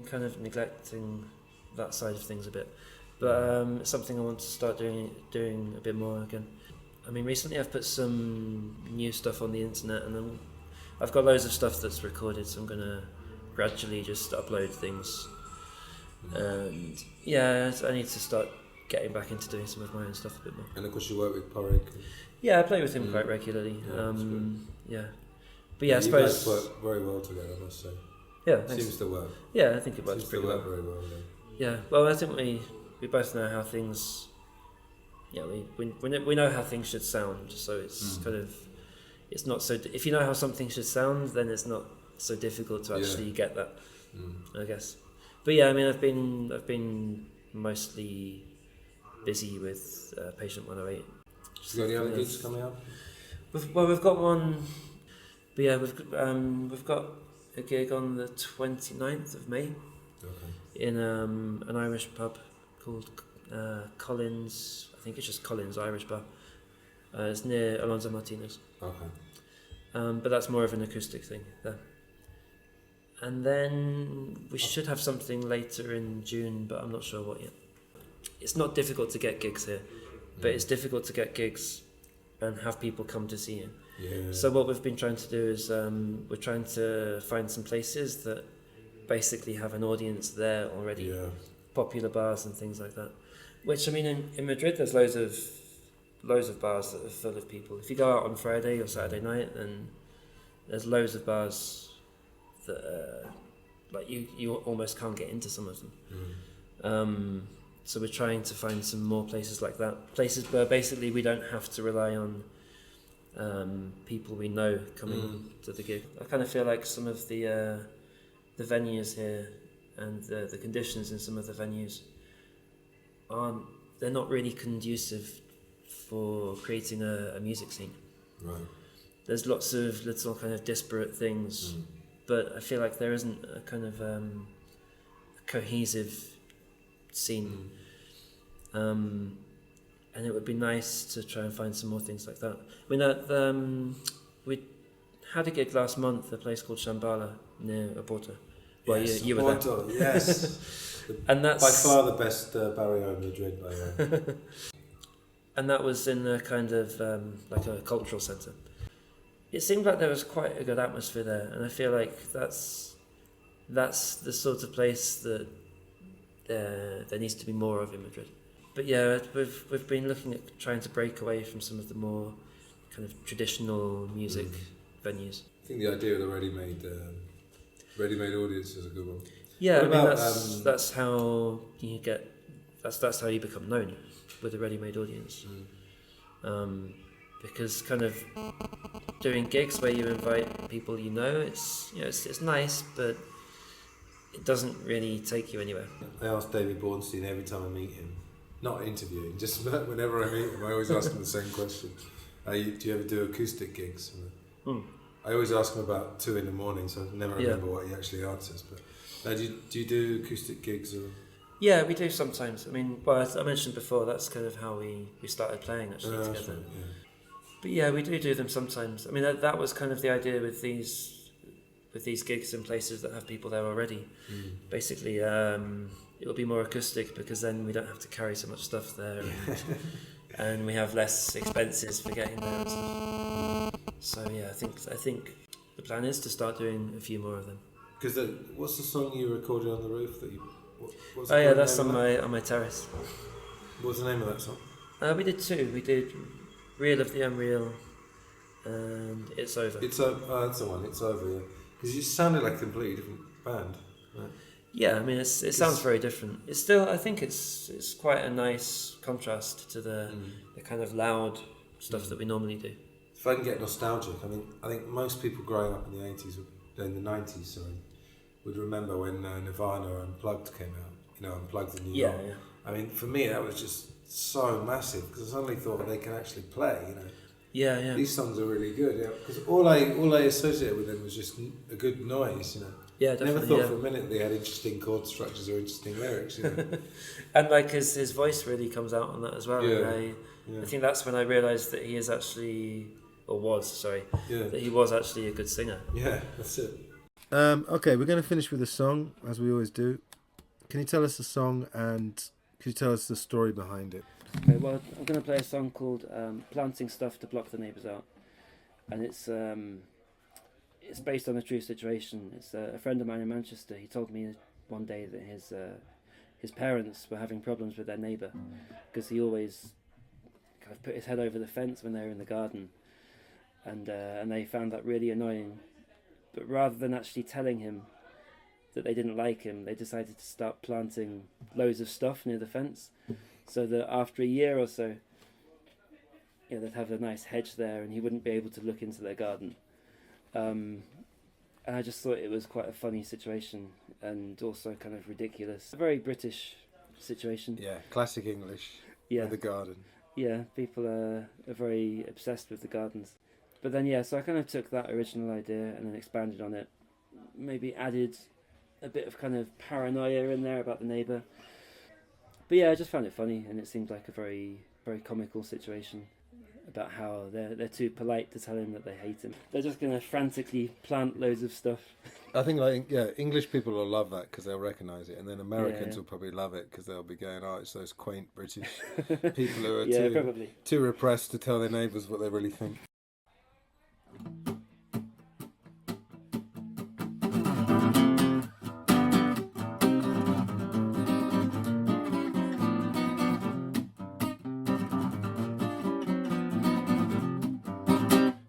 kind of neglecting that side of things a bit, but it's something I want to start doing a bit more again. I mean, recently I've put some new stuff on the internet, and I've got loads of stuff that's recorded, so I'm gonna gradually just upload things. And yeah, I need to start getting back into doing some of my own stuff a bit more. And of course you work with Porrick. Yeah, I play with him quite regularly. Yeah, but yeah, I you suppose guys work very well together, I must say. Yeah, thanks. Seems to work. Yeah, I think it works Seems pretty to work well. very well. Yeah, well, I think we both know how things. Yeah, we know how things should sound, so it's kind of, it's not so. If you know how something should sound, then it's not so difficult to actually get that. I guess. But yeah, I mean, I've been mostly busy with Patient 108. You got any other gigs coming up? We've got one. But yeah, we've got a gig on the 29th of May in an Irish pub called Collins. I think it's just Collins Irish Bar. It's near Alonso Martinez. Okay. But that's more of an acoustic thing there. And then we should have something later in June, but I'm not sure what yet. It's not difficult to get gigs here, but it's difficult to get gigs and have people come to see you. Yeah. So what we've been trying to do is we're trying to find some places that basically have an audience there already, popular bars and things like that. Which, I mean, in Madrid there's loads of bars that are full of people. If you go out on Friday or Saturday night, then there's loads of bars that like you almost can't get into some of them. So we're trying to find some more places like that, places where basically we don't have to rely on people we know coming to the gig. I kind of feel like some of the venues here and the conditions in some of the venues they're not really conducive for creating a music scene. Right. There's lots of little kind of disparate things, but I feel like there isn't a kind of a cohesive scene. And it would be nice to try and find some more things like that. I mean, we had a gig last month at a place called Shambhala near Oporto. Well, yes, you were there. Yes. And that's by far the best barrio in Madrid, by the way. And that was in a kind of like a cultural centre. It seemed like there was quite a good atmosphere there, and I feel like that's the sort of place that there needs to be more of in Madrid. But yeah, we've been looking at trying to break away from some of the more kind of traditional music venues. I think the idea of the ready-made audience is a good one. Yeah, what I about, mean that's how you get that's how you become known, with a ready-made audience. Because kind of doing gigs where you invite people you know, it's nice, but it doesn't really take you anywhere. I ask David Bornstein every time I meet him, not interviewing, just whenever I meet him, I always ask him the same question. Do you ever do acoustic gigs? I always ask him about 2 a.m, so I never remember what he actually answers. But do you do acoustic gigs? Or? Yeah, we do sometimes. I mean, well, as I mentioned before, that's kind of how we started playing actually together. Right, yeah. But yeah, we do them sometimes. I mean, that was kind of the idea with these gigs in places that have people there already. Basically, it'll be more acoustic because then we don't have to carry so much stuff there, and we have less expenses for getting there and stuff. So yeah, I think the plan is to start doing a few more of them. Because what's the song you recorded on the roof that you? That's on my terrace. What's the name of that song? We did 2. We did Real of the Unreal and It's Over. That's the one. It's Over. Yeah. Because you sounded like a completely different band. Right? Yeah, I mean it sounds very different. It's still, I think it's quite a nice contrast to the kind of loud stuff that we normally do. If I can get nostalgic, I think most people growing up in the 90s, would remember when Nirvana Unplugged came out. Unplugged in New York. Yeah. I mean, for me, that was just so massive because I suddenly thought they can actually play. Yeah. These songs are really good. Because all I associated with them was just a good noise. Yeah, definitely. Never thought for a minute they had interesting chord structures or interesting lyrics. And like his voice really comes out on that as well. Yeah. I think that's when I realised that he is actually, or was, sorry, that he was actually a good singer. Yeah, that's it. Okay, we're going to finish with a song, as we always do. Can you tell us the song and can you tell us the story behind it? Okay, well, I'm going to play a song called "Planting Stuff to Block the Neighbours Out," and it's based on a true situation. It's a friend of mine in Manchester. He told me one day that his parents were having problems with their neighbour because he always kind of put his head over the fence when they were in the garden, and they found that really annoying. But rather than actually telling him that they didn't like him, they decided to start planting loads of stuff near the fence, so that after a year or so, they'd have a nice hedge there, and he wouldn't be able to look into their garden. And I just thought it was quite a funny situation, and also kind of ridiculous. A very British situation. Yeah, classic English. Yeah, the garden. Yeah, people are very obsessed with the gardens. But then, so I kind of took that original idea and then expanded on it. Maybe added a bit of kind of paranoia in there about the neighbour. But yeah, I just found it funny, and it seemed like a very, very comical situation about how they're too polite to tell him that they hate him. They're just going to frantically plant loads of stuff. I think, English people will love that because they'll recognise it, and then Americans will probably love it because they'll be going, oh, it's those quaint British people who are too repressed to tell their neighbours what they really think.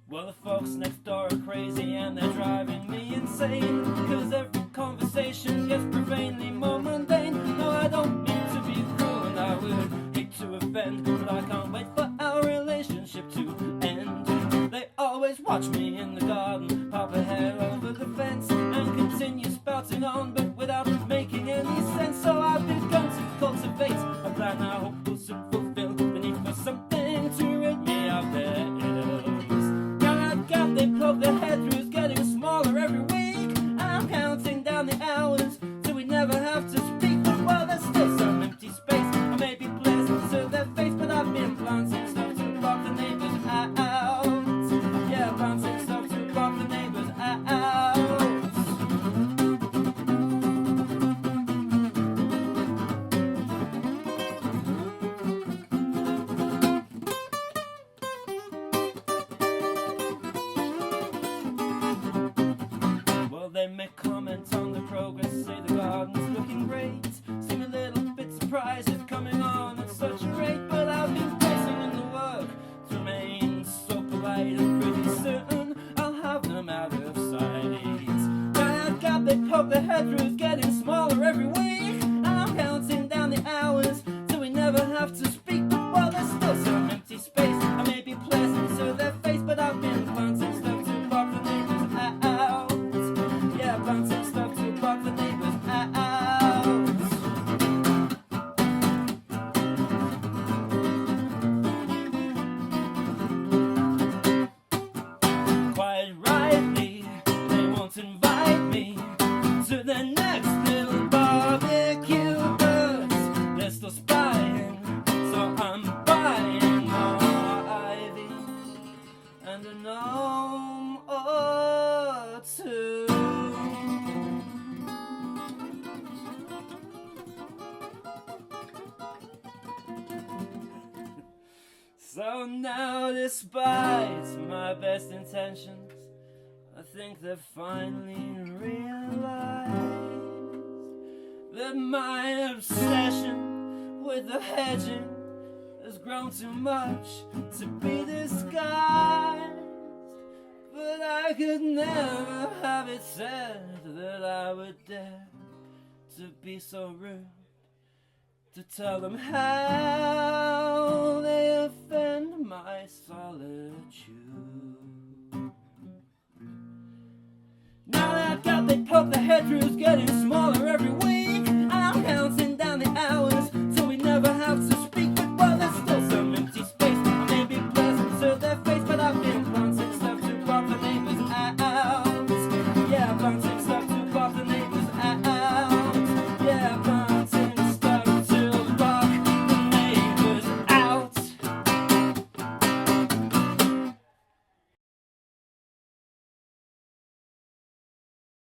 Well, the folks next door are crazy and they're driving me insane, because every conversation gets profanely more mundane. No, I don't mean to be cruel and I would hate to offend, but I can't wait for our relationship to end. They always watch me in the garden, pop a hair over the fence, and continue spouting on, but without making any sense. So I've begun to cultivate a plan I hope will soon fulfill the need for something to rid me of their ills. Now I've got they poke their head through, getting smaller every week, and I'm counting down the hours till we never have to speak. But while there's still some empty space, I may be pleasant to their face, but I've been planting stuff to block the neighbours out. Yeah, planting stuff to block the neighbours out. Well, they make comments on the progress, say the garden's looking great, seem a little bit surprised it's coming on at such a rate. But I've been placing in the work to remain so polite, and pretty soon I'll have them out of sight. Now I've got they poke their head through, getting smaller every week, and I'm counting down the hours till we never have to speak. But while there's still some empty space, I may be pleasant to their face, but I've been planting stuff to block the neighbours out. Yeah, planting stuff to block the neighbours out. Quite rightly, they won't invite me to their next little barbecue, but they're still spying, so I'm buying more ivy and a gnome or two. So now, despite my best intentions, I think they've finally realized that my obsession with the hedging has grown too much to be disguised. But I could never have it said that I would dare to be so rude, to tell them how they offend my solitude. Now that I've got they poke their head